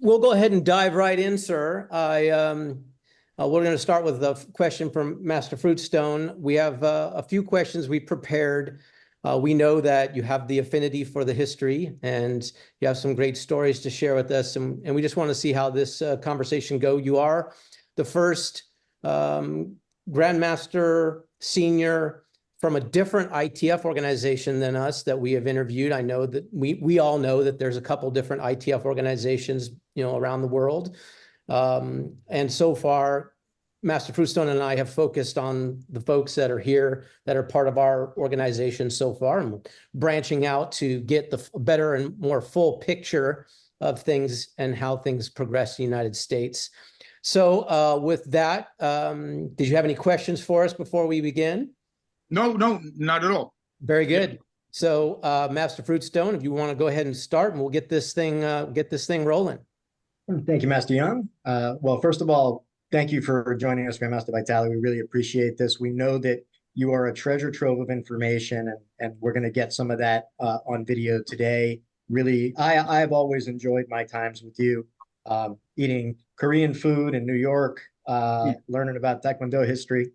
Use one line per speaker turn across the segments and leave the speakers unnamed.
we'll go ahead and dive right in, sir. We're going to start with a question from Master Fruitstone. We have a few questions we prepared. We know that you have the affinity for the history and you have some great stories to share with us. And we just want to see how this conversation go. You are the first Grandmaster Senior from a different ITF organization than us that we have interviewed. I know that we all know that there's a couple different ITF organizations, around the world. And so far, Master Fruitstone and I have focused on the folks that are here, that are part of our organization so far, and branching out to get the better and more full picture of things and how things progress in the United States. So with that, did you have any questions for us before we begin?
No, not at all.
Very good. Yeah. So Master Fruitstone, if you want to go ahead and start, and we'll get this thing rolling.
Thank you, Master Young. Well, first of all, thank you for joining us, Grandmaster Vitale. We really appreciate this. We know that you are a treasure trove of information, and we're going to get some of that on video today. Really, I have always enjoyed my times with you, eating Korean food in New York, learning about Taekwondo history.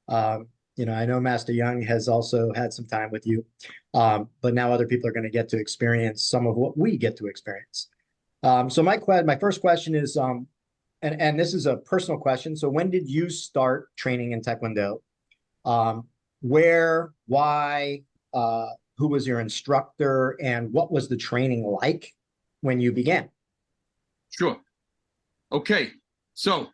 I know Master Young has also had some time with you, but now other people are going to get to experience some of what we get to experience. So my first question is, and this is a personal question. So when did you start training in Taekwondo? Where, why, who was your instructor, and what was the training like when you began?
Sure. Okay. So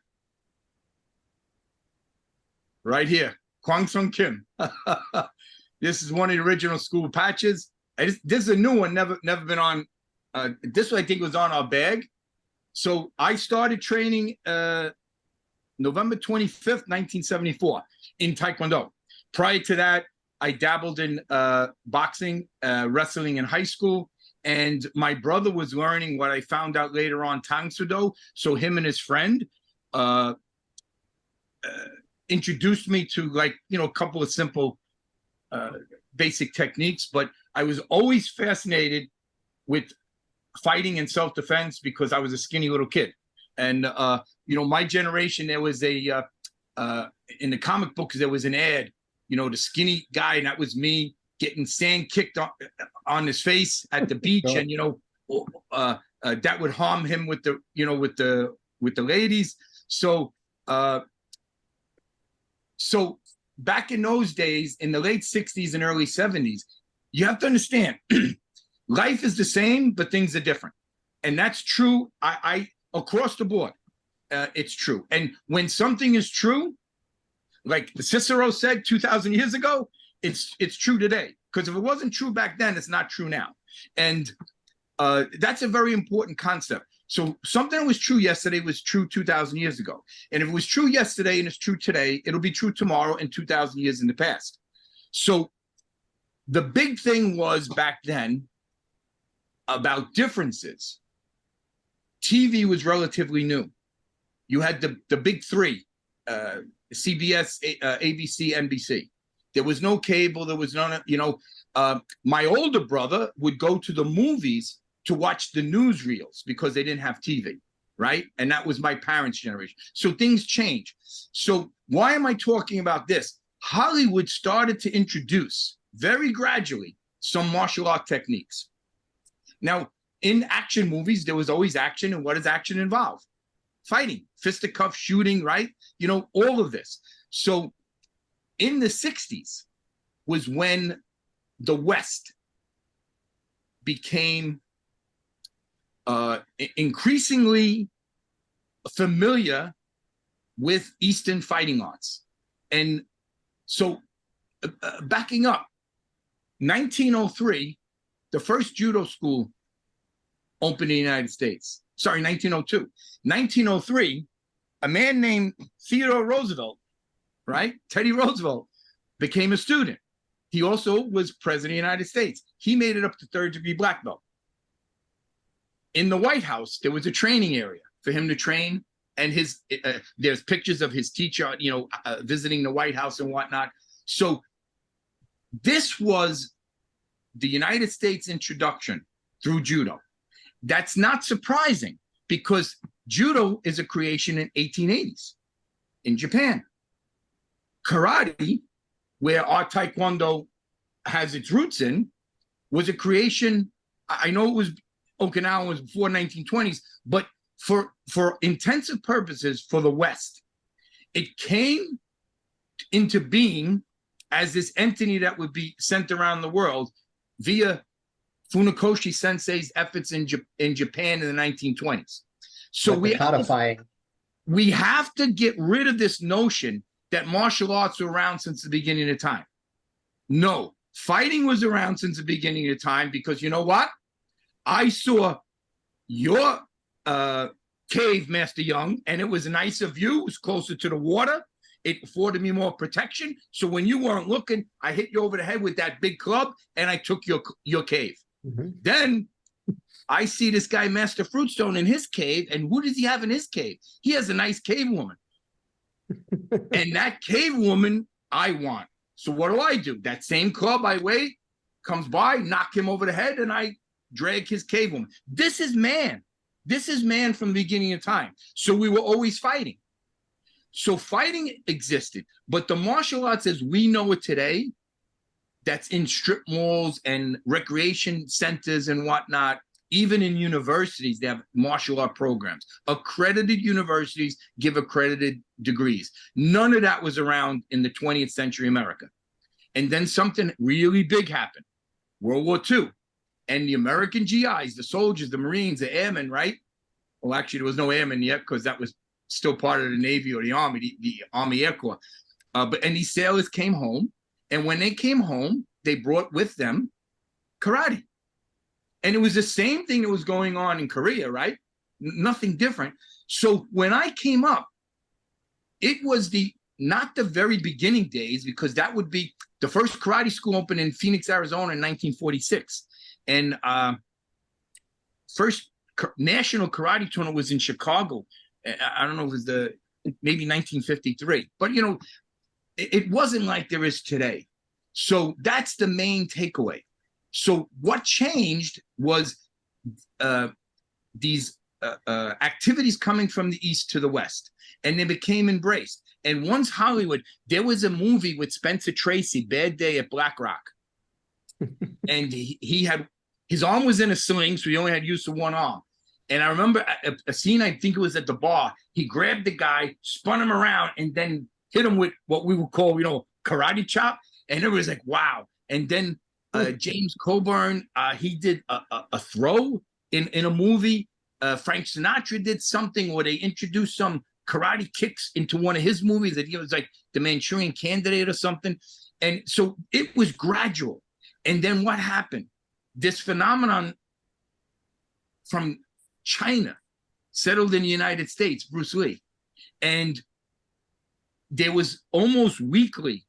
right here, Kwang Sung Kim. This is one of the original school patches. This is a new one, never been on. This one I think was on our bag. So I started training November 25th, 1974 in Taekwondo. Prior to that, I dabbled in boxing, wrestling in high school. And my brother was learning what I found out later on, Tang Soo Do. So him and his friend introduced me to a couple of simple basic techniques. But I was always fascinated with fighting and self-defense because I was a skinny little kid. And, my generation, there was in the comic books, there was an ad, the skinny guy, and that was me getting sand kicked on his face at the beach. And, that would harm him with the ladies. So back in those days, in the late 60s and early 70s, you have to understand, life is the same, but things are different. And that's true. I across the board, it's true. And when something is true, like Cicero said 2,000 years ago, it's true today. Because if it wasn't true back then, it's not true now. And that's a very important concept. So something that was true yesterday was true 2,000 years ago. And if it was true yesterday and it's true today, it'll be true tomorrow and 2,000 years in the past. So the big thing was back then about differences. TV was relatively new. You had the big three, CBS, ABC, NBC. There was no cable. There was none, my older brother would go to the movies to watch the newsreels because they didn't have TV, right? And that was my parents' generation. So things change. So why am I talking about this? Hollywood started to introduce very gradually some martial art techniques. Now, in action movies, there was always action. And what does action involve? Fighting, fisticuff, shooting, right? All of this. So in the 60s was when the West became increasingly familiar with Eastern fighting arts. And so backing up, 1903, the first judo school opened in the United States. Sorry, 1902. 1903, a man named Theodore Roosevelt, right? Teddy Roosevelt became a student. He also was president of the United States. He made it up to third-degree black belt. In the White House, there was a training area for him to train, and there's pictures of his teacher, visiting the White House and whatnot. So this was the United States introduction through judo. That's not surprising because judo is a creation in 1880s in Japan. Karate, where our Taekwondo has its roots in, was a creation. I know it was Okinawa was before 1920s, but for intensive purposes for the West, it came into being as this entity that would be sent around the world via Funakoshi Sensei's efforts in Japan in the 1920s. So
like codifying.
We have to get rid of this notion that martial arts were around since the beginning of time. No, fighting was around since the beginning of time, because you know what? I saw your cave, Master Young, and it was a nicer view. It was closer to the water. It afforded me more protection. So when you weren't looking, I hit you over the head with that big club, and I took your cave. Mm-hmm. Then I see this guy, Master Fruitstone, in his cave, and who does he have in his cave? He has a nice cave woman. And that cave woman, I want. So what do? That same club, I wait, comes by, knock him over the head, and I drag his cave woman. This is man. This is man from the beginning of time. So we were always fighting. So fighting existed. But the martial arts as we know it today, that's in strip malls and recreation centers and whatnot, even in universities, they have martial art programs. Accredited universities give accredited degrees. None of that was around in the 20th century America. And then something really big happened. World War II. And the American GIs, the soldiers, the Marines, the airmen, right? Well, actually, there was no airmen yet because that was still part of the Navy or the Army, the Army Air Corps. And these sailors came home. And when they came home, they brought with them karate. And it was the same thing that was going on in Korea, right? Nothing different. So when I came up, it was not the very beginning days, because that would be the first karate school opened in Phoenix, Arizona in 1946. And first national karate tournament was in Chicago. I don't know if it was maybe 1953. But, you know, it wasn't like there is today. So that's the main takeaway. So what changed was these activities coming from the East to the West, and they became embraced. And once Hollywood, there was a movie with Spencer Tracy, Bad Day at Black Rock. And he had, his arm was in a sling, so he only had use of one arm. And I remember a scene, I think it was at the bar, he grabbed the guy, spun him around, and then hit him with what we would call, you know, karate chop. And it was like, wow. And then James Coburn, he did a throw in a movie. Frank Sinatra did something where they introduced some karate kicks into one of his movies. That he was like the Manchurian Candidate or something. And so it was gradual. And then what happened? This phenomenon from China settled in the United States, Bruce Lee. And there was almost weekly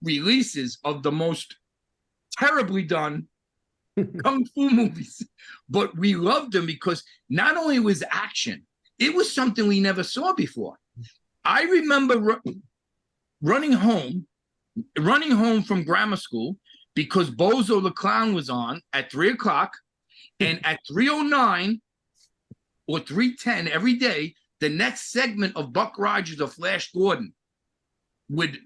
releases of the most terribly done kung fu movies. But we loved them because not only was action, it was something we never saw before. I remember running home from grammar school because Bozo the Clown was on at 3 o'clock, and at 3:09 or 3:10 every day, the next segment of Buck Rogers or Flash Gordon would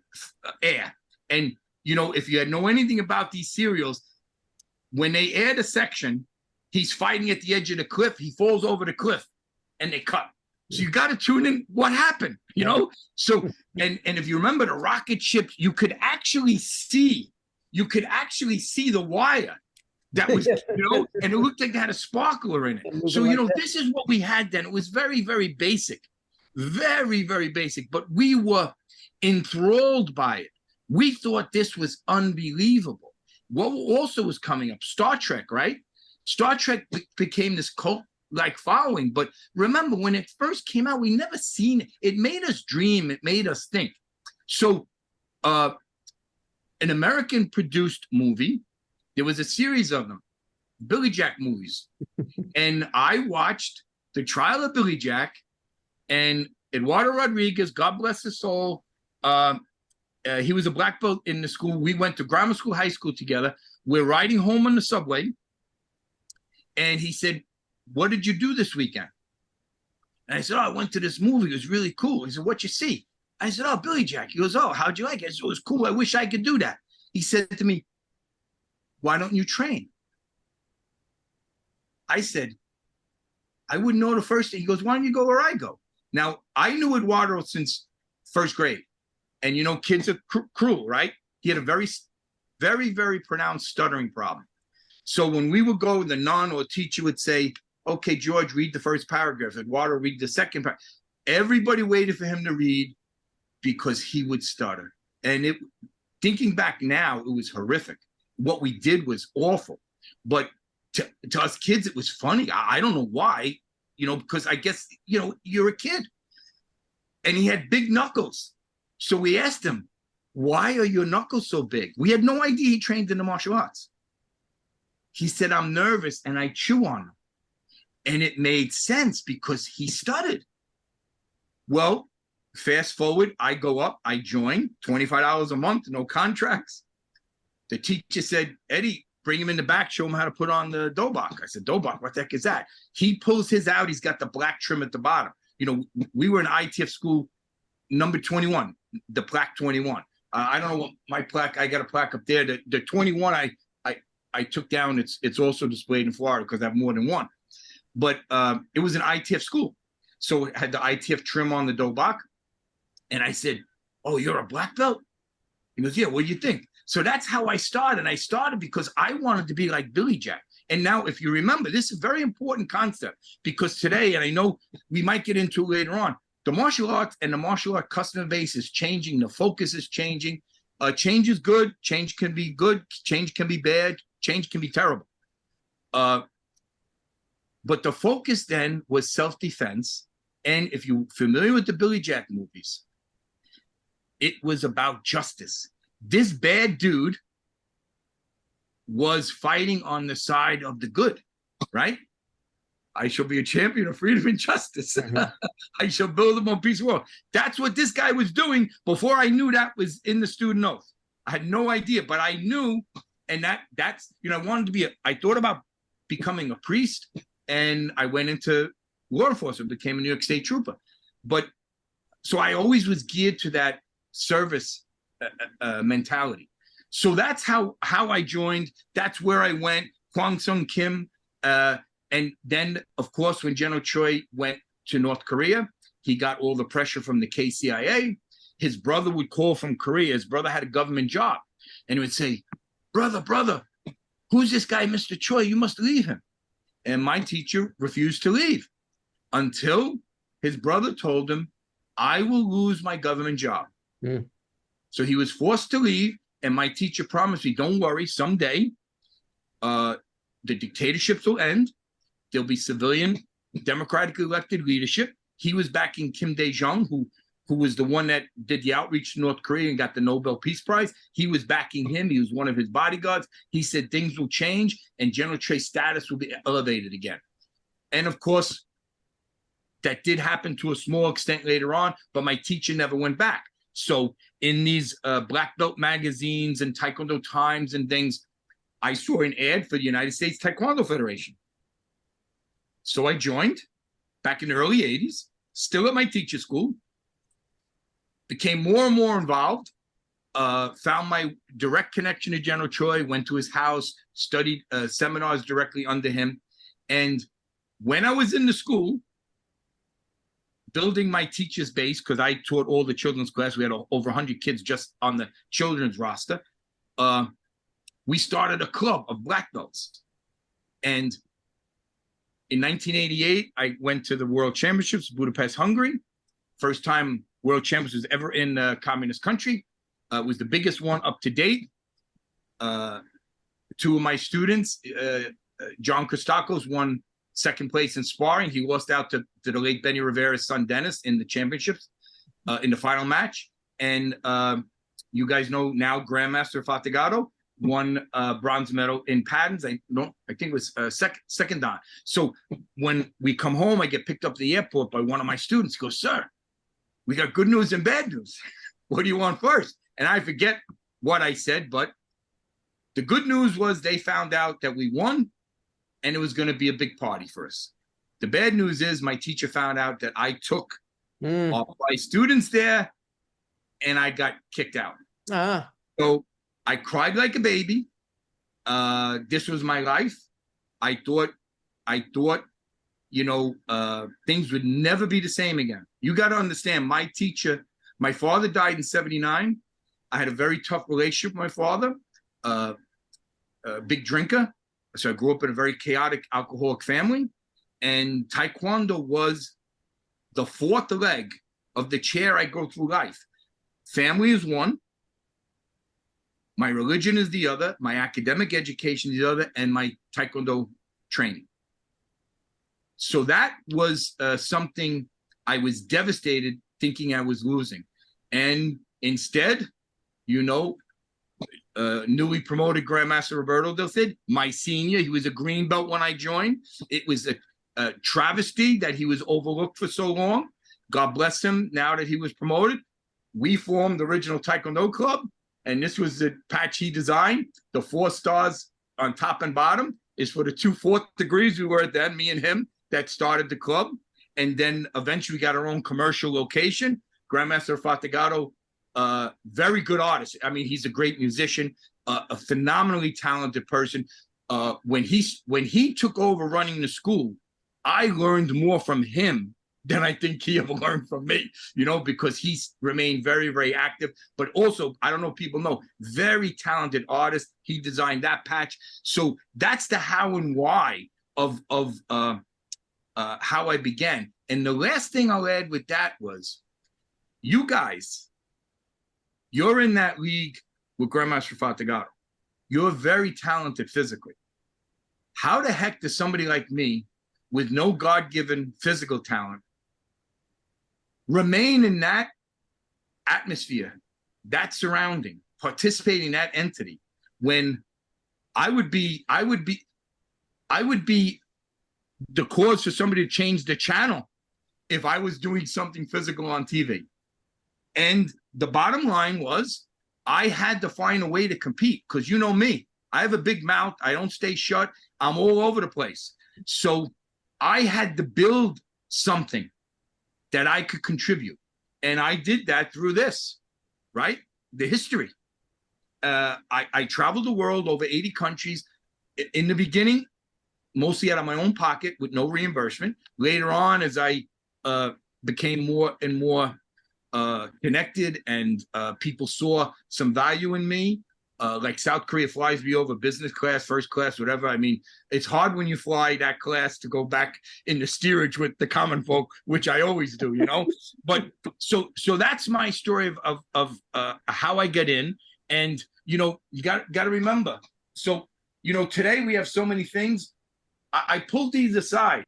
air. And, you know, if you know anything about these serials, when they air the section, he's fighting at the edge of the cliff, he falls over the cliff, and they cut. So you got to tune in what happened, you know? So, and if you remember the rocket ships, you could actually see the wire that was, you know, and it looked like it had a sparkler in it. So, you know, this is what we had then. It was very, very basic, very, very basic, but we were enthralled by it. We thought this was unbelievable. What also was coming up? Star Trek, right? Star Trek became this cult-like following. But remember, when it first came out, we never seen it. It made us dream. It made us think. So an American-produced movie, there was a series of them, Billy Jack movies. And I watched The Trial of Billy Jack, and Eduardo Rodriguez, God bless his soul, he was a black belt in the school. We went to grammar school, high school together. We're riding home on the subway. And he said, what did you do this weekend? And I said, oh, I went to this movie. It was really cool. He said, what'd you see? I said, oh, Billy Jack. He goes, oh, how'd you like it? I said, it was cool. I wish I could do that. He said to me, why don't you train? I said, I wouldn't know the first thing. He goes, why don't you go where I go? Now, I knew Eduardo since first grade. And, you know, kids are cruel, right? He had a very, very, very pronounced stuttering problem. So when we would go, the nun or teacher would say, okay, George, read the first paragraph. Eduardo, read the second paragraph. Everybody waited for him to read because he would stutter. And thinking back now, it was horrific. What we did was awful. But to us kids, it was funny. I don't know why, you know, because I guess, you know, you're a kid. And he had big knuckles. So we asked him, why are your knuckles so big? We had no idea he trained in the martial arts. He said, I'm nervous and I chew on them. And it made sense because he stuttered. Well, fast forward, I go up, I join, $25 a month, no contracts. The teacher said, Eddie, bring him in the back, show him how to put on the dobok. I said, dobok, what the heck is that? He pulls his out, he's got the black trim at the bottom. You know, we were in ITF school, number 21, the plaque 21. I don't know what my plaque, I got a plaque up there. The 21 I took down, it's also displayed in Florida because I have more than one. But it was an ITF school. So it had the ITF trim on the dobok. And I said, oh, you're a black belt? He goes, yeah, what do you think? So that's how I started. And I started because I wanted to be like Billy Jack. And now, if you remember, this is a very important concept because today, and I know we might get into it later on, the martial arts and the martial art customer base is changing. The focus is changing. Change is good. Change can be good. Change can be bad. Change can be terrible. But the focus then was self-defense. And if you're familiar with the Billy Jack movies, it was about justice. This bad dude was fighting on the side of the good, right? I shall be a champion of freedom and justice. I shall build a more peaceful world. That's what this guy was doing before I knew that was in the student oath. I had no idea, but I knew, and that's, you know, I wanted to be, I thought about becoming a priest, and I went into law enforcement, became a New York State trooper. But, so I always was geared to that service mentality. So that's how I joined. That's where I went, Kwang Sung Kim. And then, of course, when General Choi went to North Korea, he got all the pressure from the KCIA. His brother would call from Korea. His brother had a government job. And he would say, brother, who's this guy, Mr. Choi? You must leave him. And my teacher refused to leave until his brother told him, I will lose my government job. So he was forced to leave. And my teacher promised me, don't worry, someday the dictatorships will end. There'll be civilian, democratically elected leadership. He was backing Kim Dae-jung, who was the one that did the outreach to North Korea and got the Nobel Peace Prize. He was backing him. He was one of his bodyguards. He said things will change and General Choi's status will be elevated again. And of course, that did happen to a small extent later on, but my teacher never went back. So in these Black Belt magazines and Taekwondo Times and things, I saw an ad for the United States Taekwondo Federation. So I joined back in the early 80s, still at my teacher school, became more and more involved, found my direct connection to General Choi, went to his house, studied seminars directly under him. And when I was in the school, building my teacher's base, because I taught all the children's class, we had over 100 kids just on the children's roster, we started a club of black belts. And in 1988, I went to the World Championships, Budapest, Hungary. First time World Championships was ever in a communist country. It was the biggest one up to date. Two of my students, John Christakos, won second place in sparring. He lost out to the late Benny Rivera's son, Dennis, in the championships, in the final match. And you guys know now Grandmaster Fatagato won bronze medal in paddens. I think it was second dan. So when we come home, I get picked up at the airport by one of my students. He goes, sir, we got good news and bad news. What do you want first? And I forget what I said, but the good news was they found out that we won and it was going to be a big party for us. The bad news is my teacher found out that I took
Mm.
all my students there and I got kicked out.
Ah.
So I cried like a baby. This was my life. I thought, you know, things would never be the same again. You got to understand, my teacher, my father died in '79. I had a very tough relationship with my father, a big drinker. So I grew up in a very chaotic alcoholic family. And Taekwondo was the fourth leg of the chair I go through life. Family is one. My religion is the other. My academic education is the other. And my Taekwondo training. So that was something I was devastated thinking I was losing. And instead, you know, newly promoted Grandmaster Roberto Del Cid, my senior, he was a green belt when I joined. It was a travesty that he was overlooked for so long. God bless him now that he was promoted. We formed the original Taekwondo club, and this was the patch he designed. The 4 stars on top and bottom is for the 2 4th degrees we were at then, me and him, that started the club. And then eventually we got our own commercial location. Grandmaster Fatagato, very good artist. I mean, he's a great musician, a phenomenally talented person. When he took over running the school, I learned more from him than I think he ever learned from me, you know, because he's remained very, very active, but also, I don't know if people know, very talented artist. He designed that patch. So that's the how and why of how I began. And the last thing I'll add with that was, you guys, you're in that league with Grandmaster Fatagato. You're very talented physically. How the heck does somebody like me, with no God-given physical talent, remain in that atmosphere, that surrounding, participating in that entity, when I would be the cause for somebody to change the channel if I was doing something physical on TV. And the bottom line was, I had to find a way to compete, because you know me, I have a big mouth. I don't stay shut. I'm all over the place. So I had to build something that I could contribute. And I did that through this, right? The history. I traveled the world, over 80 countries. In the beginning, mostly out of my own pocket with no reimbursement. Later on, as I became more and more connected, and people saw some value in me, like South Korea flies me over business class, first class, whatever. I mean, it's hard when you fly that class to go back in the steerage with the common folk, which I always do, you know. But so that's my story of how I get in. And you know, you got to remember. So you know, today we have so many things. I pulled these aside.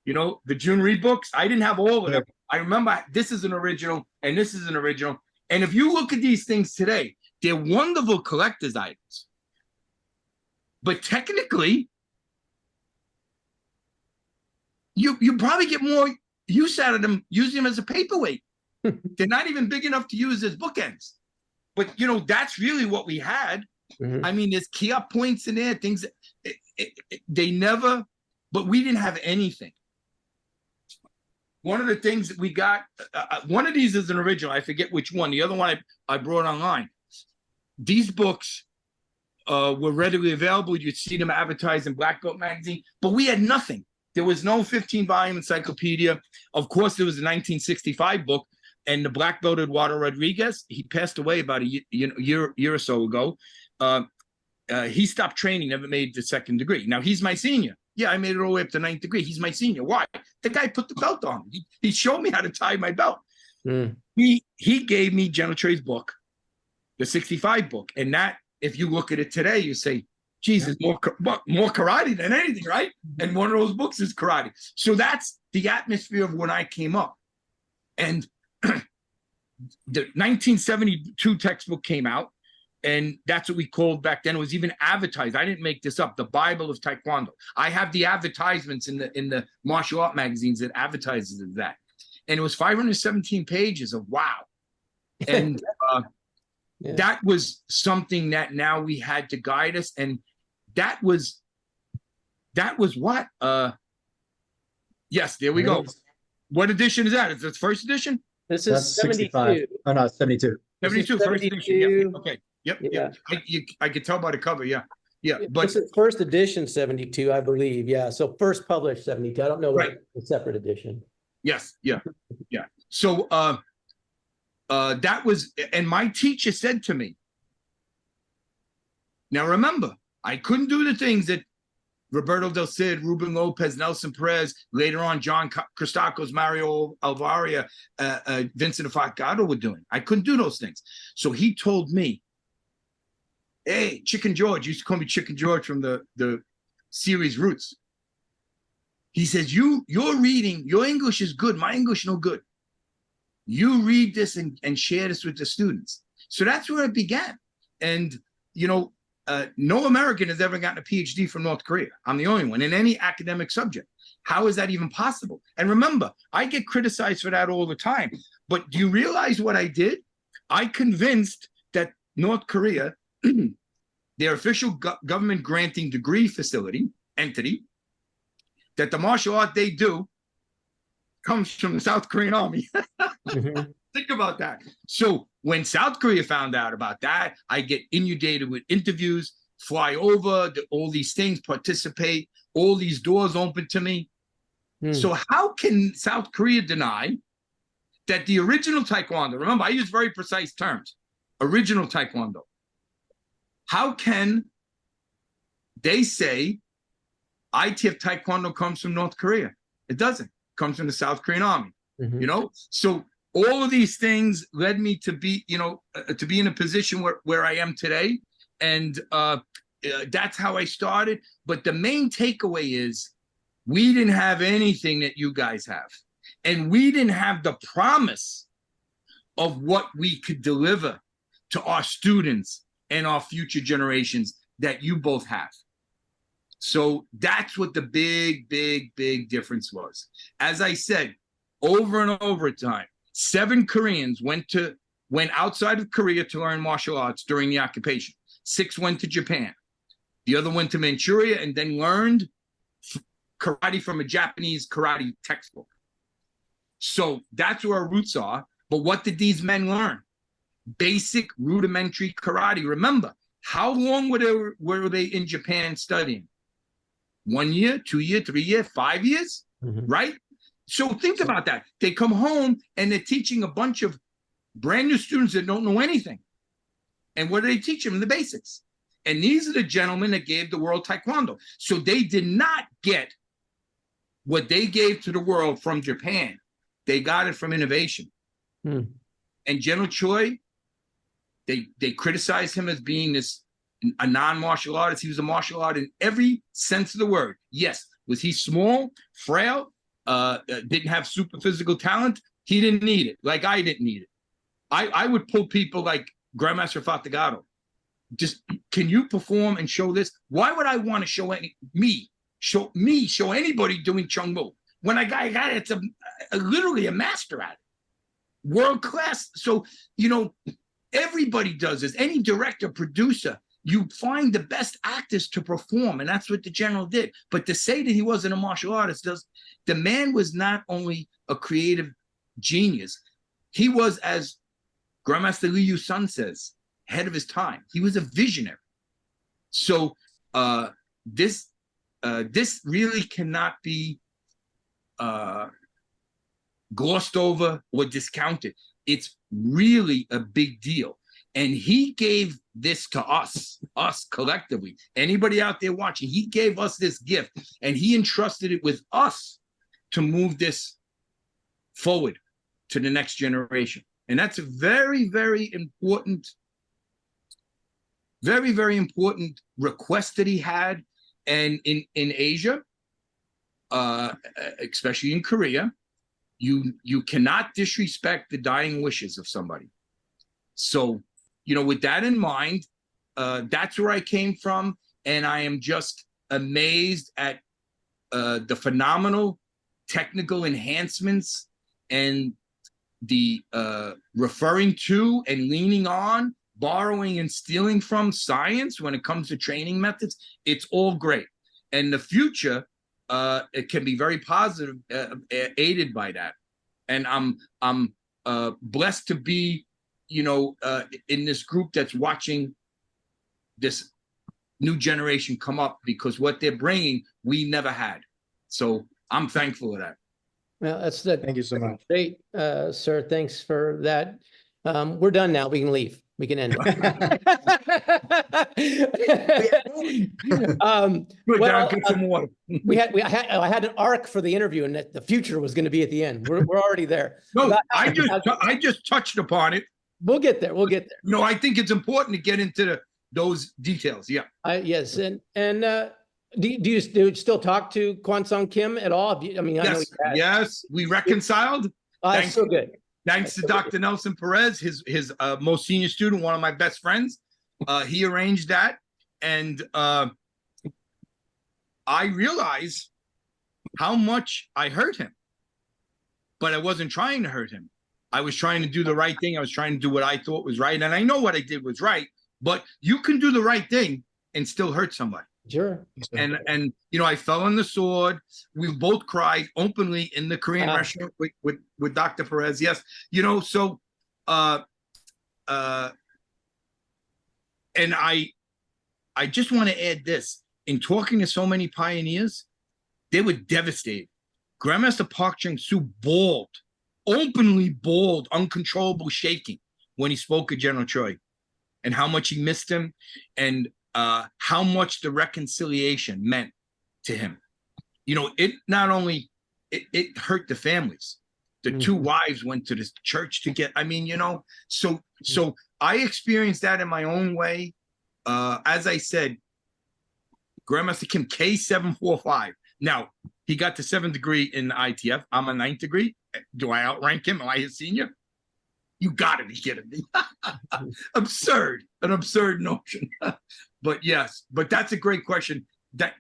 You know, the June Reed books, I didn't have all of them. I remember this is an original and this is an original. And if you look at these things today, they're wonderful collector's items. But technically, you probably get more use out of them using them as a paperweight. They're not even big enough to use as bookends. But, you know, that's really what we had.
Mm-hmm.
I mean, there's key up points in there, things that they never, but we didn't have anything. One of the things that we got, one of these is an original. I forget which one. The other one I brought online. These books were readily available. You'd see them advertised in Black Belt magazine, but we had nothing. There was no 15-volume encyclopedia. Of course, there was a 1965 book, and the Black Belt Eduardo Rodriguez, he passed away about a year or so ago. He stopped training, never made the 2nd degree. Now, he's my senior. Yeah, I made it all the way up to 9th degree. He's my senior. Why? The guy put the belt on. He showed me how to tie my belt.
Mm.
He gave me General Choi's book, the 65 book. And that, if you look at it today, you say, Jesus, more karate than anything, right? And one of those books is karate. So that's the atmosphere of when I came up. And the 1972 textbook came out. And that's what we called back then. It was even advertised. I didn't make this up. The Bible of Taekwondo. I have the advertisements in the martial art magazines that advertises that. And it was 517 pages of wow. And yeah. That was something that now we had to guide us. And that was what? Yes, there we go. What edition is that? Is it first edition?
This
That's
is
65.
72.
Oh, no, it's 72.
This is
72, first edition. Yep.
72.
Okay. Yep.
Yeah.
Yep. I could tell by the cover. Yeah. Yeah. But
This is first edition 72, I believe. Yeah. So first published 72. I don't know what
Right.
the separate edition.
yes. Yeah. Yeah. So that was, and my teacher said to me, now remember, I couldn't do the things that Roberto Del Cid, Ruben Lopez, Nelson Perez, later on John Christakis, Mario Alvaria, Vincent Afakato were doing. I couldn't do those things. So he told me, hey, Chicken George, he used to call me Chicken George from the series Roots. He says, you're reading, your English is good, my English no good. You read this and share this with the students. So that's where it began. And, you know, no American has ever gotten a PhD from North Korea. I'm the only one in any academic subject. How is that even possible? And remember, I get criticized for that all the time. But do you realize what I did? I convinced that North Korea, their official government granting degree entity, that the martial art they do comes from the South Korean army. Think about that. So when South Korea found out about that, I get inundated with interviews, fly over, all these things, participate, all these doors open to me. So how can South Korea deny that the original Taekwondo, remember, I use very precise terms, original Taekwondo. How can they say ITF Taekwondo comes from North Korea? It doesn't. It comes from the South Korean army, you know? So all of these things led me to be, you know, to be in a position where I am today. And that's how I started. But the main takeaway is we didn't have anything that you guys have. And we didn't have the promise of what we could deliver to our students and our future generations that you both have. So that's what the big, big, big difference was. As I said, over and over time, 7 Koreans went outside of Korea to learn martial arts during the occupation. 6 went to Japan. The other went to Manchuria and then learned karate from a Japanese karate textbook. So that's where our roots are. But what did these men learn? Basic rudimentary karate. Remember, how long were they in Japan studying? 1 year, 2 years, 3 years, 5 years, right? So think about that. They come home and they're teaching a bunch of brand new students that don't know anything. And what do they teach them? The basics. And these are the gentlemen that gave the world Taekwondo. So they did not get what they gave to the world from Japan. They got it from innovation. And General Choi, they criticized him as being a non-martial artist. He was a martial artist in every sense of the word. Yes. Was he small, frail, didn't have super physical talent? He didn't need it, like I didn't need it. I would pull people like Grandmaster Fatagato. Just, can you perform and show this? Why would I want to show anybody doing Chung Mu when I got it's literally a master at it, world class. So, you know, everybody does this. Any director, producer, you find the best actors to perform, and that's what the general did. But to say that he wasn't a martial artist, the man was not only a creative genius, he was, as Grandmaster Lee Yu-sun says, ahead of his time. He was a visionary. So this really cannot be glossed over or discounted. It's really a big deal. And he gave this to us collectively. Anybody out there watching, he gave us this gift and he entrusted it with us to move this forward to the next generation. And that's a very, very important, very, very important request that he had. And in Asia, especially in Korea, you cannot disrespect the dying wishes of somebody. So, you know, with that in mind, that's where I came from. And I am just amazed at the phenomenal technical enhancements and the referring to and leaning on, borrowing and stealing from science when it comes to training methods. It's all great. And the future it can be very positive, aided by that. And I'm blessed to be, in this group that's watching this new generation come up, because what they're bringing, we never had. So I'm thankful of that.
Well, that's the
Thank you so much.
great, sir. Thanks for that. We're done now. We can leave. We can end it.
Good,
Well,
I'll get some water.
I had an arc for the interview, and the future was going to be at the end. We're already there.
No,
But
I just touched upon it.
we'll get there. We'll get there.
I think it's important to get into those details. Yeah.
Yes, and do you still talk to Kwon Sung Kim at all? I mean, I know
Yes.
you have.
Yes. We reconciled.
That's so good.
Thanks to Dr. Nelson Perez, his most senior student, one of my best friends. He arranged that. And I realize how much I hurt him. But I wasn't trying to hurt him. I was trying to do the right thing. I was trying to do what I thought was right. And I know what I did was right. But you can do the right thing and still hurt somebody.
Sure.
And I fell on the sword. We both cried openly in the Korean restaurant with Dr. Perez. Yes, so and I just want to add this. In talking to so many pioneers, they were devastated. Grandmaster Park Chung-soo bawled, openly bawled, uncontrollable shaking when he spoke of General Choi and how much he missed him, and how much the reconciliation meant to him. It not only it hurt the families. The two wives went to this church to get. So I experienced that in my own way. As I said, Grandmaster Kim K745. Now he got the 7th degree in the ITF. I'm a 9th degree. Do I outrank him? Am I his senior? You gotta be kidding me. An absurd notion. But yes, that's a great question.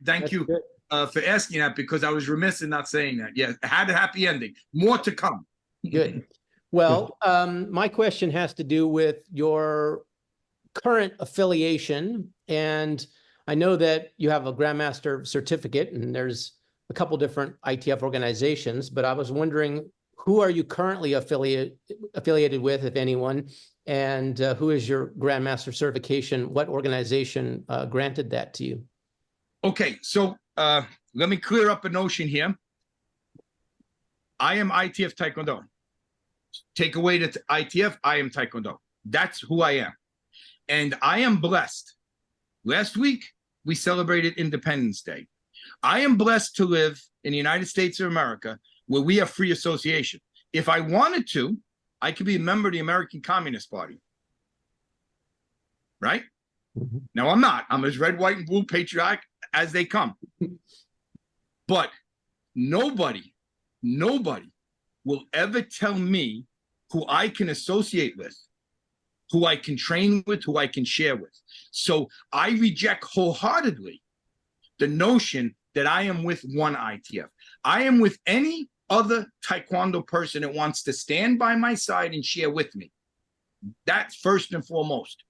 Thank you for asking that, because I was remiss in not saying that. Yeah, it had a happy ending. More to come.
Good. Well, my question has to do with your current affiliation. And I know that you have a Grandmaster certificate, and there's a couple different ITF organizations, but I was wondering, who are you currently affiliated with, if anyone, and who is your Grandmaster certification? What organization granted that to you?
Okay, so let me clear up a notion here. I am ITF Taekwondo. Take away the ITF, I am Taekwondo. That's who I am. And I am blessed. Last week, we celebrated Independence Day. I am blessed to live in the United States of America, where we have free association. If I wanted to, I could be a member of the American Communist Party. Right?
Mm-hmm.
Now, I'm not. I'm as red, white, and blue patriotic as they come. But nobody will ever tell me who I can associate with, who I can train with, who I can share with. So I reject wholeheartedly the notion that I am with one ITF. I am with any other Taekwondo person that wants to stand by my side and share with me. That's first and foremost.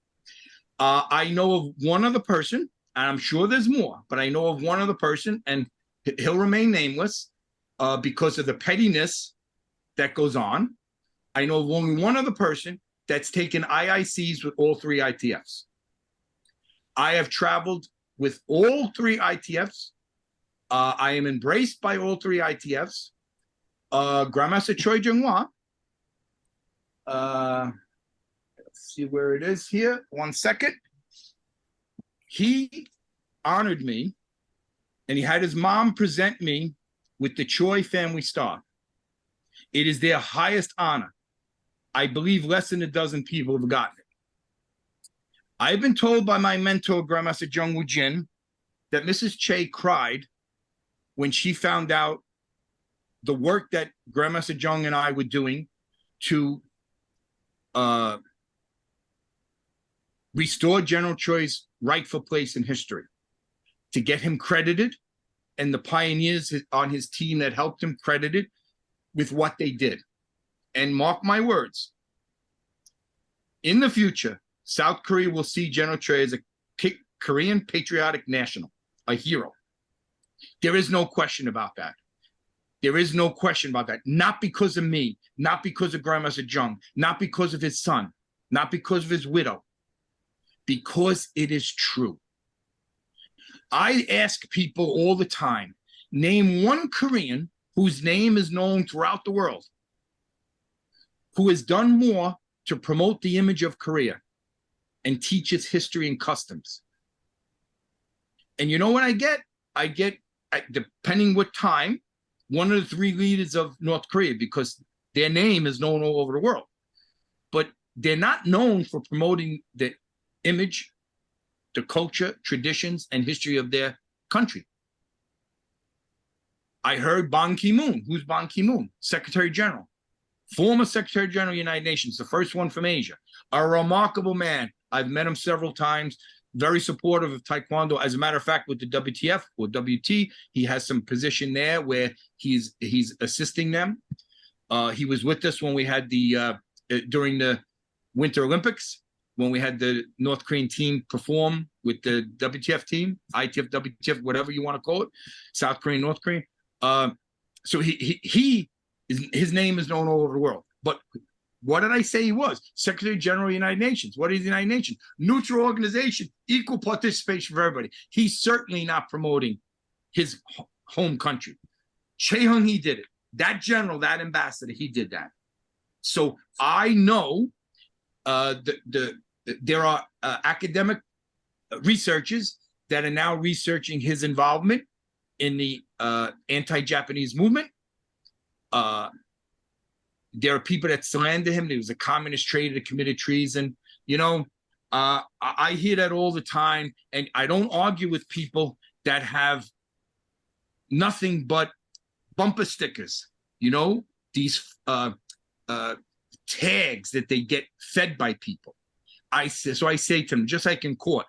I know of one other person, and I'm sure there's more, but I know of one other person, and he'll remain nameless because of the pettiness that goes on. I know of only one other person that's taken IICs with all 3 ITFs. I have traveled with all 3 ITFs. I am embraced by all 3 ITFs. Grandmaster Choi Jung-hwa. Let's see where it is here. 1 second. He honored me, and he had his mom present me with the Choi Family Star. It is their highest honor. I believe less than a dozen people have gotten it. I've been told by my mentor, Grandmaster Jung Woo Jin, that Mrs. Che cried when she found out the work that Grandmaster Jung and I were doing to restore General Choi's rightful place in history, to get him credited, and the pioneers on his team that helped him credited with what they did. And mark my words, in the future, South Korea will see General Choi as a Korean patriotic national, a hero. There is no question about that. There is no question about that. Not because of me, not because of Grandmaster Jung, not because of his son, not because of his widow, because it is true. I ask people all the time, name one Korean whose name is known throughout the world, who has done more to promote the image of Korea and teach its history and customs. And you know what I get? I get, depending what time, one of the three leaders of North Korea, because their name is known all over the world. But they're not known for promoting the image, the culture, traditions, and history of their country. I heard Ban Ki-moon. Who's Ban Ki-moon? Secretary General. Former Secretary General of the United Nations, the first one from Asia. A remarkable man. I've met him several times. Very supportive of Taekwondo. As a matter of fact, with the WTF or WT, he has some position there where he's assisting them. He was with us when we had the during the Winter Olympics, when we had the North Korean team perform with the WTF team, ITF, WTF, whatever you want to call it, South Korean, North Korean. So his name is known all over the world. But what did I say he was? Secretary General of the United Nations. What is the United Nations? Neutral organization, equal participation for everybody. He's certainly not promoting his home country. Choi Hong Hi did it. That general, that ambassador, he did that. So I know there are academic researchers that are now researching his involvement in the anti-Japanese movement. There are people that slander him. He was a communist traitor that committed treason. You know, I hear that all the time, and I don't argue with people that have nothing but bumper stickers, you know, these tags that they get fed by people. So I say to them, just like in court,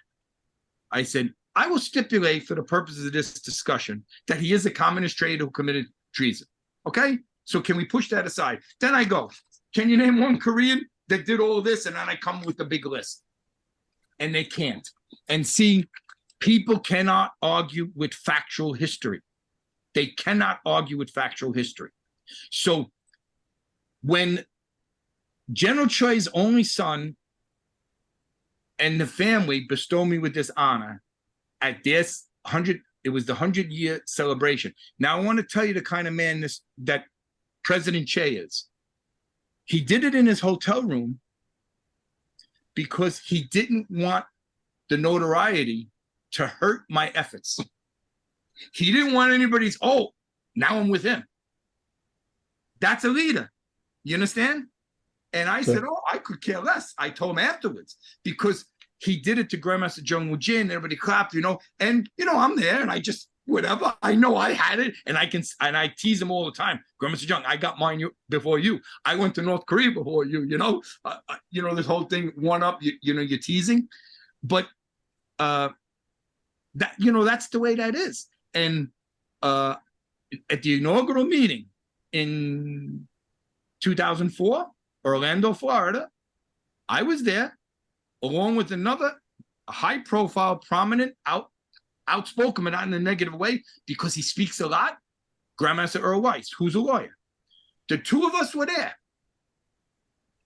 I said, I will stipulate for the purposes of this discussion that he is a communist traitor who committed treason. Okay? So can we push that aside? Then I go, can you name one Korean that did all this? And then I come with a big list. And they can't. And see, people cannot argue with factual history. They cannot argue with factual history. So when General Choi's only son and the family bestow me with this honor at this it was the 100-year celebration. Now I want to tell you the kind of man that President Che is. He did it in his hotel room because he didn't want the notoriety to hurt my efforts. He didn't want anybody's, oh, now I'm with him. That's a leader. You understand? And I said, oh, I could care less. I told him afterwards, because he did it to Grandmaster Jung Woo-jin. Everybody clapped, you know, and, you know, I'm there and I just, whatever, I know I had it, and I tease him all the time. Grandmaster Jung, I got mine before you. I went to North Korea before you, you know, this whole thing, one up, you know, you're teasing. But that, you know, that's the way that is. And at the inaugural meeting in 2004, Orlando, Florida, I was there along with another high-profile, prominent, outspoken, but not in a negative way, because he speaks a lot, Grandmaster Earl Weiss, who's a lawyer. The two of us were there.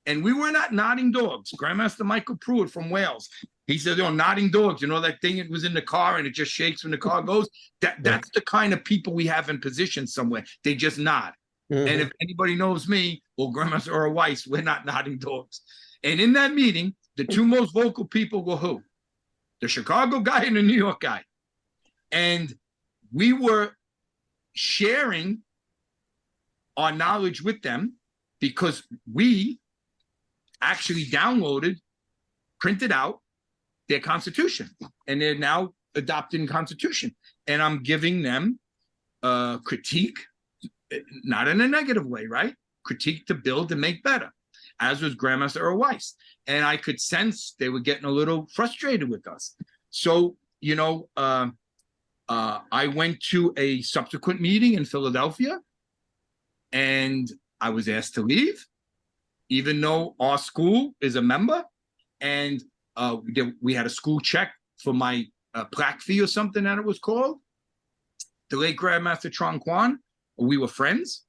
And we were not nodding dogs. Grandmaster Michael Pruitt from Wales, he said, you know, nodding dogs, you know, that thing that was in the car and it just shakes when the car goes. That's the kind of people we have in position somewhere. They just nod. Mm-hmm. And if anybody knows me or Grandmaster Earl Weiss, we're not nodding dogs. And in that meeting, the two most vocal people were who? The Chicago guy and the New York guy. And we were sharing our knowledge with them because we actually downloaded, printed out their constitution, and they're now adopting constitution. And I'm giving them critique, not in a negative way, right? Critique to build and make better, as was Grandmaster Earl Weiss. And I could sense they were getting a little frustrated with us. So, you know, I went to a subsequent meeting in Philadelphia, and I was asked to leave, even though our school is a member, and we had a school check for my plaque fee or something that it was called. the late Grandmaster Taekwon-do, we were friends.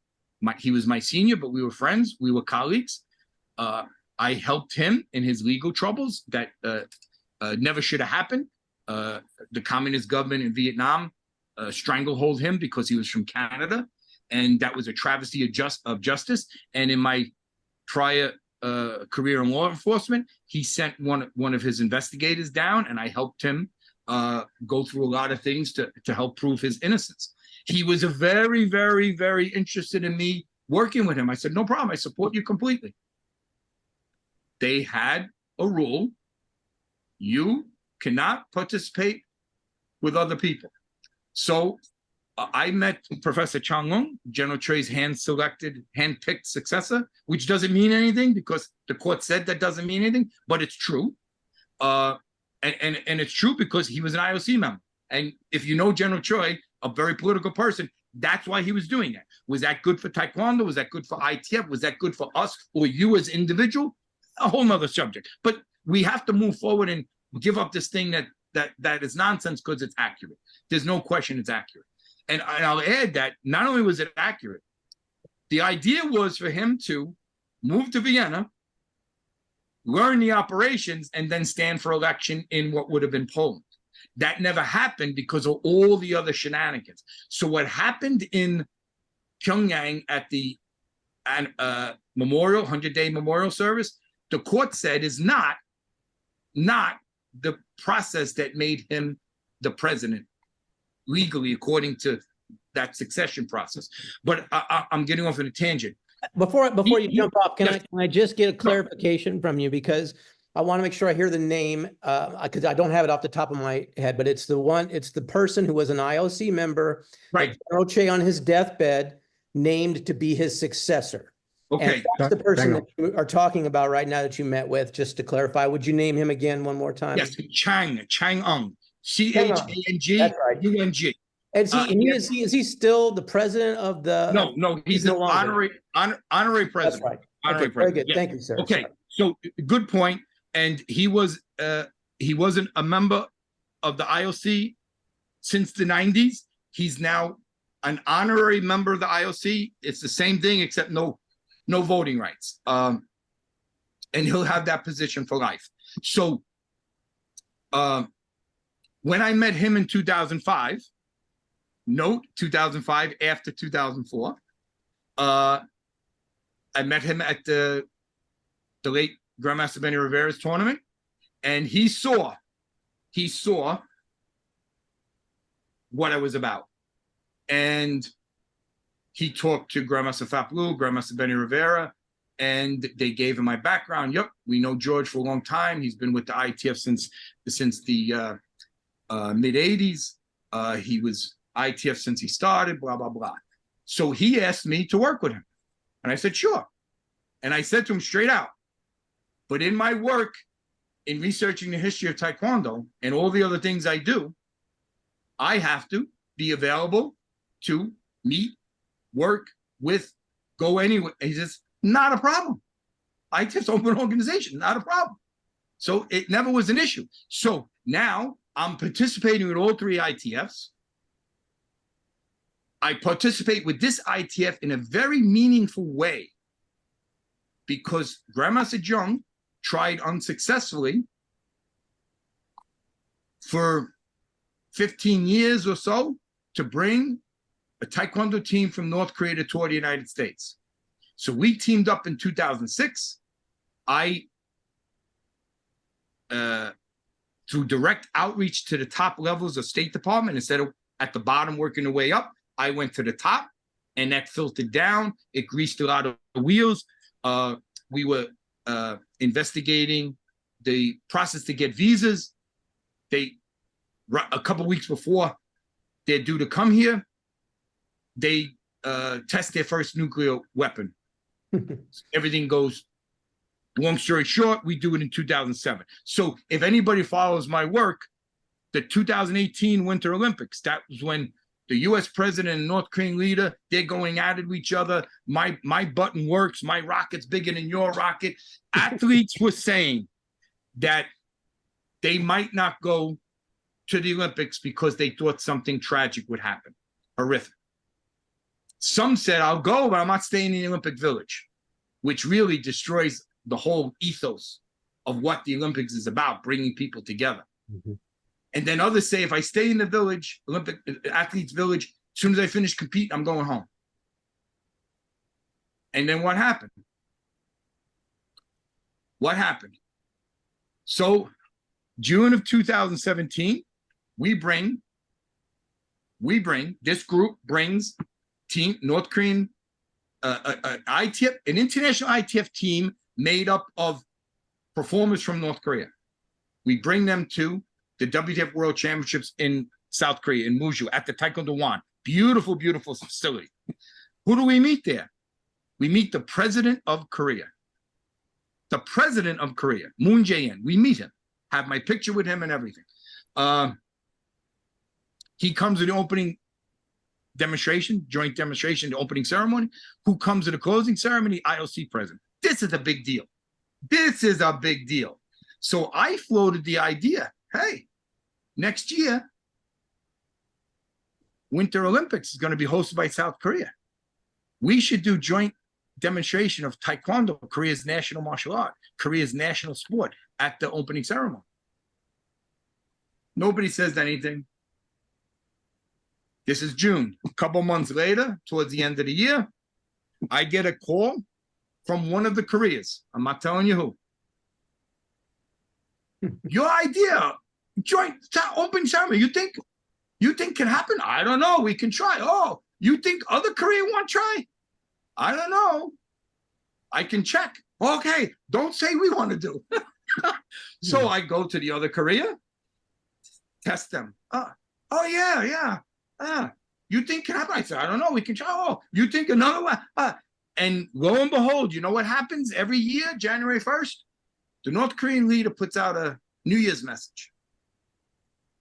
He was my senior, but we were friends. We were colleagues. I helped him in his legal troubles that never should have happened. The communist government in Vietnam stranglehold him because he was from Canada, and that was a travesty of justice. And in my prior career in law enforcement, he sent one of his investigators down, and I helped him go through a lot of things to help prove his innocence. He was a very, very, very interested in me working with him. I said, no problem. I support you completely. They had a rule. You cannot participate with other people. So I met Professor Chang Lung, General Choi's hand-picked successor, which doesn't mean anything because the court said that doesn't mean anything, but it's true. And it's true because he was an IOC member. And if you know General Choi, a very political person, that's why he was doing that. Was that good for Taekwondo? Was that good for ITF? Was that good for us or you as individual? A whole nother subject. But we have to move forward and give up this thing that is nonsense because it's accurate. There's no question it's accurate. And I'll add that not only was it accurate, the idea was for him to move to Vienna, learn the operations, and then stand for election in what would have been Poland. That never happened because of all the other shenanigans. So what happened in Pyongyang at the memorial, 100-day memorial service, the court said is not the process that made him the president legally, according to that succession process. But I'm getting off on a tangent.
Before you jump off, can I just get a clarification from you, because I want to make sure I hear the name, because I don't have it off the top of my head, but it's the person who was an IOC member,
right?
General Choi on his deathbed named to be his successor.
Okay,
and that's the person that you are talking about right now that you met with. Just to clarify, would you name him again one more time?
Yes, Chang-Ung, C-H-A-N-G-U-N-G.
Is he still the president of the?
No, he's an honorary president.
That's right.
Honorary
president. Very good.
Yeah.
Thank you, sir.
Okay,
Sorry.
so good point. And he wasn't a member of the IOC since the 90s. He's now an honorary member of the IOC. It's the same thing except no voting rights. And he'll have that position for life. So when I met him in 2005, note 2005 after 2004, I met him at the late Grandmaster Benny Rivera's tournament, and he saw what I was about. And he talked to Grandmaster Faplu, Grandmaster Benny Rivera, and they gave him my background. Yep, we know George for a long time. He's been with the ITF since the mid-'80s. He was ITF since he started, blah, blah, blah. So he asked me to work with him. And I said, sure. And I said to him straight out, but in my work, in researching the history of Taekwondo and all the other things I do, I have to be available to meet, work with, go anywhere. He says, not a problem. ITF's open organization, not a problem. So it never was an issue. So now I'm participating with all three ITFs. I participate with this ITF in a very meaningful way because Grandmaster Jung tried unsuccessfully for 15 years or so to bring a Taekwondo team from North Korea to tour the United States. So we teamed up in 2006. Through direct outreach to the top levels of State Department, instead of at the bottom working the way up, I went to the top, and that filtered down. It greased a lot of the wheels. We were investigating the process to get visas. A couple weeks before they're due to come here, they test their first nuclear weapon. Everything goes. Long story short, we do it in 2007. So if anybody follows my work, the 2018 Winter Olympics, that was when the U.S. president and North Korean leader, they're going at it with each other. My button works. My rocket's bigger than your rocket. Athletes were saying that they might not go to the Olympics because they thought something tragic would happen. Horrific. Some said, I'll go, but I'm not staying in the Olympic Village, which really destroys the whole ethos of what the Olympics is about, bringing people together.
Mm-hmm.
And then others say, if I stay in the village, Olympic athletes village, as soon as I finish competing, I'm going home. And then what happened? What happened? So June of 2017, this group brings team, North Korean, ITF, an international ITF team made up of performers from North Korea. We bring them to the WTF World Championships in South Korea, in Muju, at the Taekwondo Wan. Beautiful, beautiful facility. Who do we meet there? We meet the president of Korea. The president of Korea, Moon Jae-in. We meet him, have my picture with him and everything. He comes to the opening demonstration, joint demonstration, the opening ceremony. Who comes to the closing ceremony? IOC president. This is a big deal. This is a big deal. So I floated the idea, hey, next year, Winter Olympics is going to be hosted by South Korea. We should do joint demonstration of Taekwondo, Korea's national martial art, Korea's national sport, at the opening ceremony. Nobody says anything. This is June. A couple months later, towards the end of the year, I get a call from one of the Koreas. I'm not telling you who. Your idea, joint opening ceremony, you think can happen? I don't know. We can try. Oh, you think other Korea want to try? I don't know. I can check. Okay, don't say we want to do. So I go to the other Korea, test them. Oh yeah. You think can happen? I said, I don't know. We can try. Oh, you think another one? And lo and behold, you know what happens every year, January 1st? The North Korean leader puts out a New Year's message.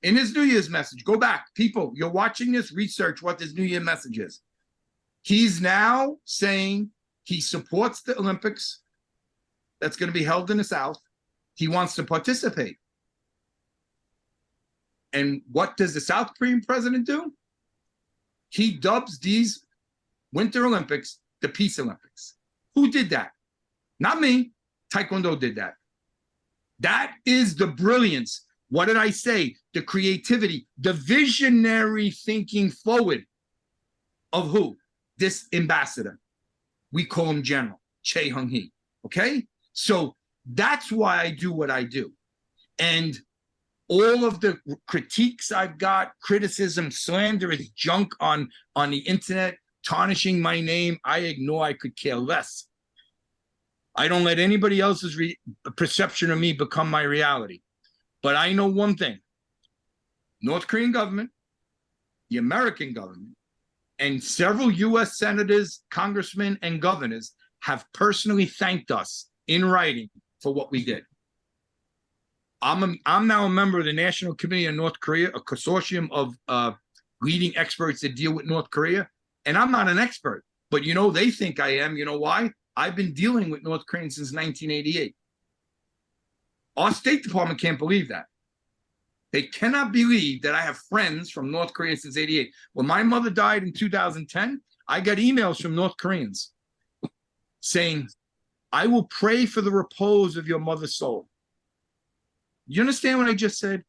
In his New Year's message, go back. People, you're watching this, research what this New Year message is. He's now saying he supports the Olympics that's going to be held in the South. He wants to participate. And what does the South Korean president do? He dubs these Winter Olympics the Peace Olympics. Who did that? Not me. Taekwondo did that. That is the brilliance. What did I say? The creativity, the visionary thinking forward of who? This ambassador. We call him General Choi Hong Hi. Okay? So that's why I do what I do. And all of the critiques I've got, criticism, slanderous junk on the internet, tarnishing my name, I ignore. I could care less. I don't let anybody else's perception of me become my reality. But I know one thing. North Korean government, the American government, and several U.S. senators, congressmen, and governors have personally thanked us in writing for what we did. I'm now a member of the National Committee on North Korea, a consortium of leading experts that deal with North Korea. And I'm not an expert, but you know, they think I am. You know why? I've been dealing with North Korea since 1988. Our State Department can't believe that. They cannot believe that I have friends from North Korea since 88. When my mother died in 2010, I got emails from North Koreans saying, I will pray for the repose of your mother's soul. You understand what I just said?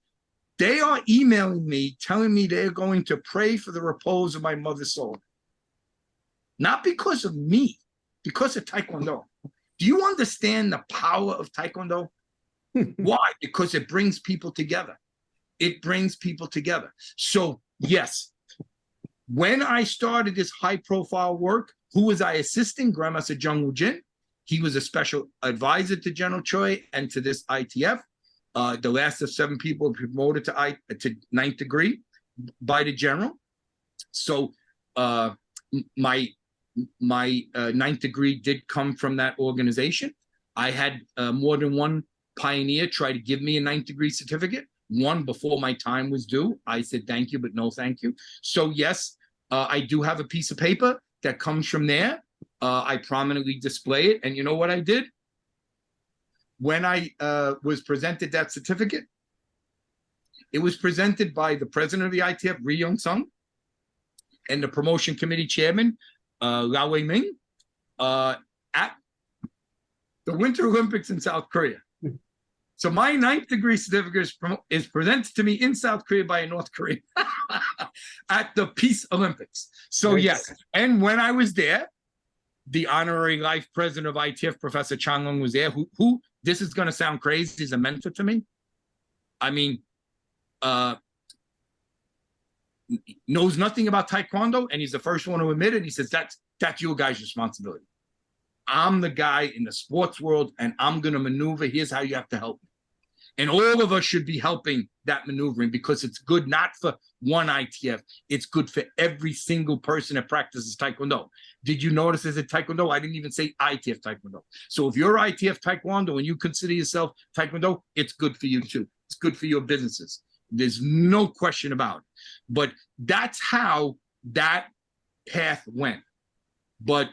They are emailing me, telling me they're going to pray for the repose of my mother's soul. Not because of me, because of Taekwondo. Do you understand the power of Taekwondo? Why? Because it brings people together. It brings people together. So, yes, when I started this high-profile work, who was I assisting? Grandmaster Jung Woo-jin. He was a special advisor to General Choi and to this ITF. The last of 7 people promoted to 9th degree by the general. So my 9th degree did come from that organization. I had more than one pioneer try to give me a 9th degree certificate. One before my time was due. I said thank you, but no thank you. So yes, I do have a piece of paper that comes from there. I prominently display it. And you know what I did? When I was presented that certificate, it was presented by the president of the ITF, Ri Young-sung, and the promotion committee chairman, Lau Wei-ming, at the Winter Olympics in South Korea. So my 9th degree certificate is presented to me in South Korea by a North Korean at the Peace Olympics. So yes, and when I was there, the honorary life president of ITF, Professor Chang Lung, was there, who this is going to sound crazy, is a mentor to me. I mean, knows nothing about Taekwondo, and he's the first one to admit it. He says, that's your guy's responsibility. I'm the guy in the sports world, and I'm going to maneuver. Here's how you have to help me. And all of us should be helping that maneuvering, because it's good not for one ITF. It's good for every single person that practices Taekwondo. Did you notice as a Taekwondo? I didn't even say ITF Taekwondo. So if you're ITF Taekwondo and you consider yourself Taekwondo, it's good for you too. It's good for your businesses. There's no question about it. But that's how that path went. But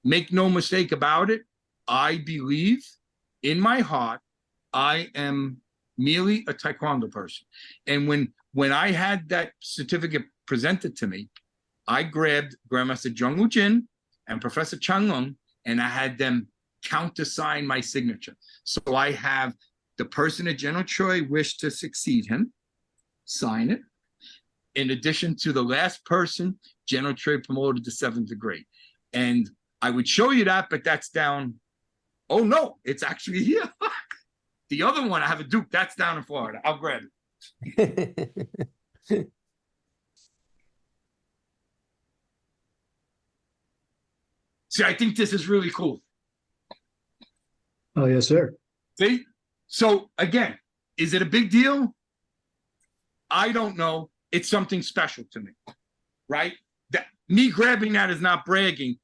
make no mistake about it, I believe in my heart, I am merely a Taekwondo person. And when I had that certificate presented to me, I grabbed Grandmaster Jung Woo Jin and Professor Chang Lung, and I had them countersign my signature. So I have the person that General Choi wished to succeed him sign it. In addition to the last person, General Choi promoted to 7th degree. And I would show you that, but that's down. Oh no, it's actually here. The other one, I have a Duke, that's down in Florida. I'll grab it. See, I think this is really cool.
Oh, yes, sir.
See? So again, is it a big deal? I don't know. It's something special to me, right? That me grabbing that is not bragging.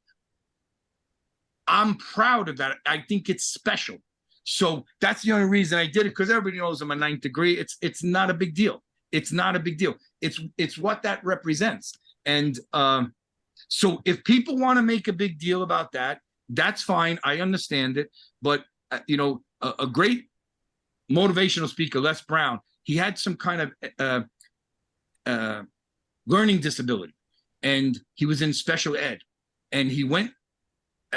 I'm proud of that. I think it's special. So that's the only reason I did it, because everybody knows I'm a 9th degree. It's not a big deal. It's not a big deal. It's what that represents. And so if people want to make a big deal about that, that's fine. I understand it. But you know, a great motivational speaker, Les Brown, he had some kind of learning disability, and he was in special ed. And he went,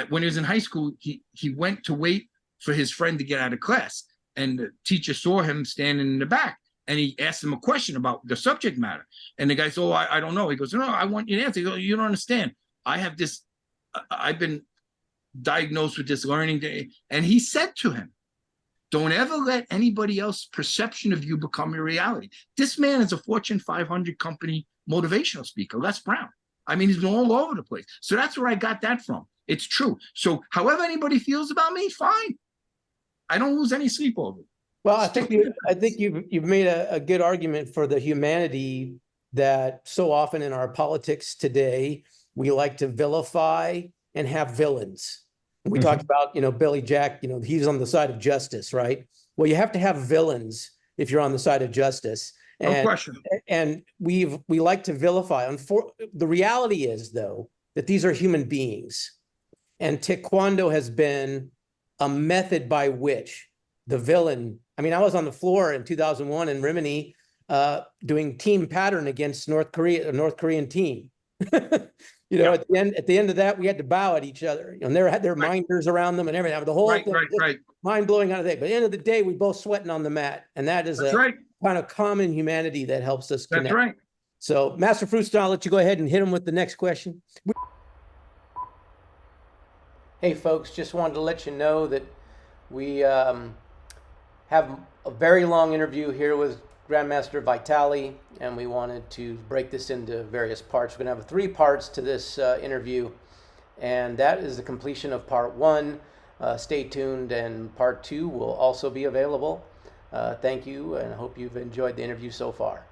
when he was in high school, he went to wait for his friend to get out of class. And the teacher saw him standing in the back, and he asked him a question about the subject matter. And the guy said, oh, I don't know. He goes, no, I want you to answer. He goes, you don't understand. I have this, I've been diagnosed with this learning day. And he said to him, don't ever let anybody else's perception of you become your reality. This man is a Fortune 500 company motivational speaker, Les Brown. I mean, he's been all over the place. So that's where I got that from. It's true. So however anybody feels about me, fine. I don't lose any sleep over it.
Well, I think you've made a good argument for the humanity that so often in our politics today, we like to vilify and have villains. We talked about, Billy Jack, he's on the side of justice, right? Well, you have to have villains if you're on the side of justice.
No question.
And we like to vilify. The reality is, though, that these are human beings. And Taekwondo has been a method by which the villain, I mean, I was on the floor in 2001 in Rimini doing team pattern against a North Korean team. At the end of that, we had to bow at each other. And they had their minders around them and everything. The whole thing, mind-blowing kind of thing. But at the end of the day, we both sweating on the mat. And that is kind of common humanity that helps us connect.
That's right.
So, Master Fruitstone, I'll let you go ahead and hit him with the next question. Hey, folks, just wanted to let you know that we have a very long interview here with Grandmaster Vitale, and we wanted to break this into various parts. We're going to have 3 parts to this interview, and that is the completion of part 1. Stay tuned, and part 2 will also be available. Thank you, and I hope you've enjoyed the interview so far.